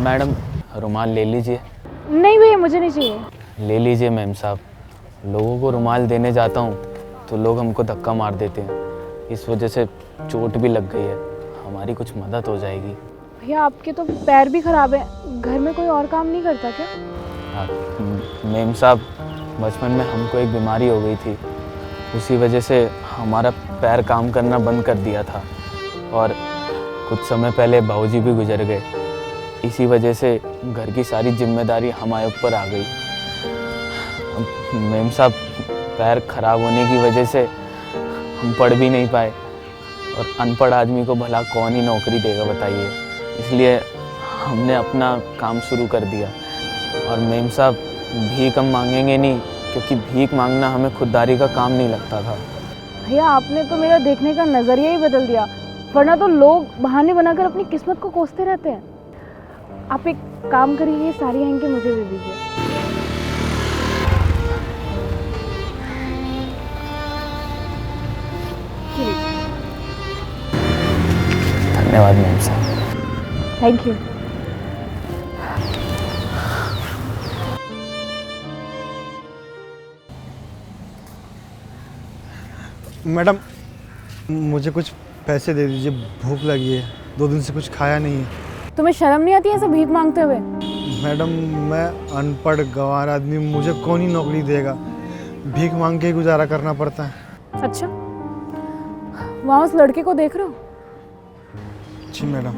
Madam रुमाल ले लीजिए। नहीं भैया, मुझे नहीं चाहिए। ले लीजिए मैम साहब। लोगों को रुमाल देने जाता हूँ तो लोग हमको धक्का मार देते हैं, इस वजह से चोट भी लग गई है। हमारी कुछ मदद हो जाएगी। भैया आपके तो पैर भी खराब है, घर में कोई और काम नहीं करता क्या? मैम साहब, बचपन में हमको एक बीमारी हो गई थी, उसी वजह से हमारा पैर काम करना बंद कर दिया था और कुछ समय पहले बाबूजी भी गुजर गए। इसी वजह से घर की सारी जिम्मेदारी हमारे ऊपर आ गई। मैम साहब, पैर खराब होने की वजह से हम पढ़ भी नहीं पाए और अनपढ़ आदमी को भला कौन ही नौकरी देगा बताइए। इसलिए हमने अपना काम शुरू कर दिया। और मैम साहब, भीख हम मांगेंगे नहीं, क्योंकि भीख मांगना हमें खुददारी का काम नहीं लगता था। भैया आपने तो मेरा देखने का नज़रिया ही बदल दिया, वरना तो लोग बहाने बनाकर अपनी किस्मत को कोसते रहते हैं। आप एक काम करिए, ये सारी हैंकी मुझे दे दीजिए। धन्यवाद मैम साहब। Thank you. मैडम, मुझे कुछ पैसे दे दीजिए, भूख लगी है, 2 दिन से कुछ खाया नहीं है। तुम्हें शर्म नहीं आती ऐसे भीख मांगते हुए? मैडम, मैं अनपढ़ गंवार आदमी, मुझे कौन ही नौकरी देगा? भीख मांग के ही गुजारा करना पड़ता है। अच्छा, वहाँ उस लड़के को देख रहे हो? जी मैडम।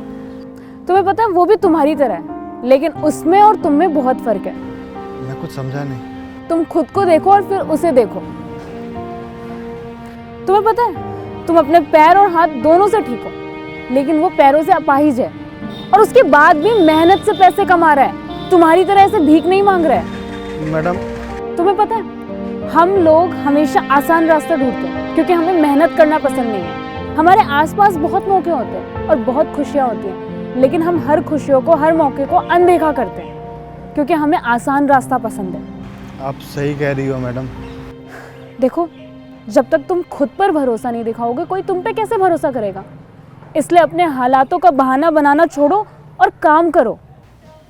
तुम्हें पता है वो भी तुम्हारी तरह है, लेकिन उसमें और तुम में बहुत फर्क है। मैं कुछ समझा नहीं। तुम खुद को देखो और फिर उसे देखो। तुम्हें पता है तुम अपने पैर और हाथ दोनों से ठीक हो, लेकिन वो पैरों से अपाहिज है और उसके बाद भी मेहनत से पैसे कमा रहा है। तुम्हारी तरह ऐसे भीख नहीं मांग रहा है। मैडम, तुम्हें पता है हम लोग हमेशा आसान रास्ता ढूंढते हैं, क्योंकि हमें मेहनत करना पसंद नहीं है। हमारे आसपास बहुत मौके होते हैं और बहुत खुशियाँ होती हैं, लेकिन हम हर खुशियों को, हर मौके को अनदेखा करते हैं, क्योंकि हमें आसान रास्ता पसंद है। आप सही कह रही हो मैडम। देखो, जब तक तुम खुद पर भरोसा नहीं दिखाओगे, कोई तुम पे कैसे भरोसा करेगा? इसलिए अपने हालातों का बहाना बनाना छोड़ो और काम करो।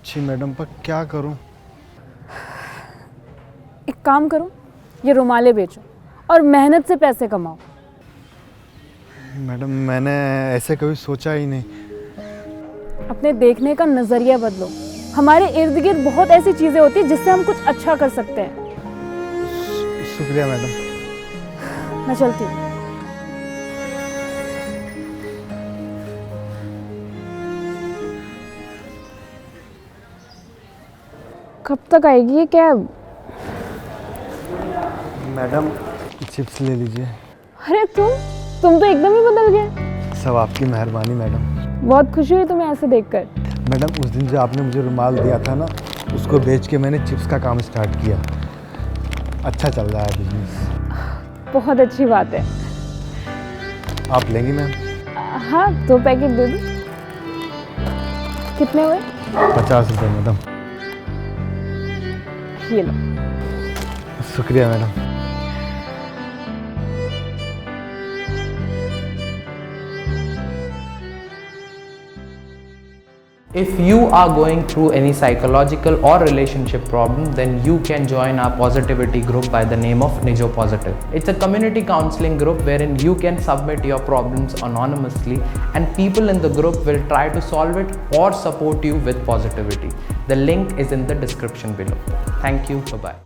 जी मैडम, पर क्या करूं? एक काम करो, ये रुमालें बेचो और मेहनत से पैसे कमाओ। मैडम, मैंने ऐसे कभी सोचा ही नहीं। अपने देखने का नज़रिया बदलो। हमारे इर्द गिर्द बहुत ऐसी चीज़ें होती हैं जिससे हम कुछ अच्छा कर सकते हैं। शुक्रिया मैडम। मैं चलती हूँ। कब तक आएगी ये कैब? मैडम, चिप्स ले लीजिए। अरे तुम तो एकदम ही बदल गए। सब आपकी मेहरबानी मैडम। बहुत खुशी हुई तुम्हें ऐसे देखकर। मैडम, उस दिन जो आपने मुझे रुमाल दिया था ना, उसको बेच के मैंने चिप्स का काम स्टार्ट किया। अच्छा चल रहा है बिजनेस। बहुत अच्छी बात है। आप लेंगी मैम? हाँ, 2 पैकेट दे दो। कितने हुए? 50 रुपये मैडम। ये लो। शुक्रिया madam. If you are going through any psychological or relationship problem, then you can join our positivity group by the name of Nijo Positive. It's a community counseling group wherein you can submit your problems anonymously and people in the group will try to solve it or support you with positivity. The link is in the description below. Thank you. Bye-bye.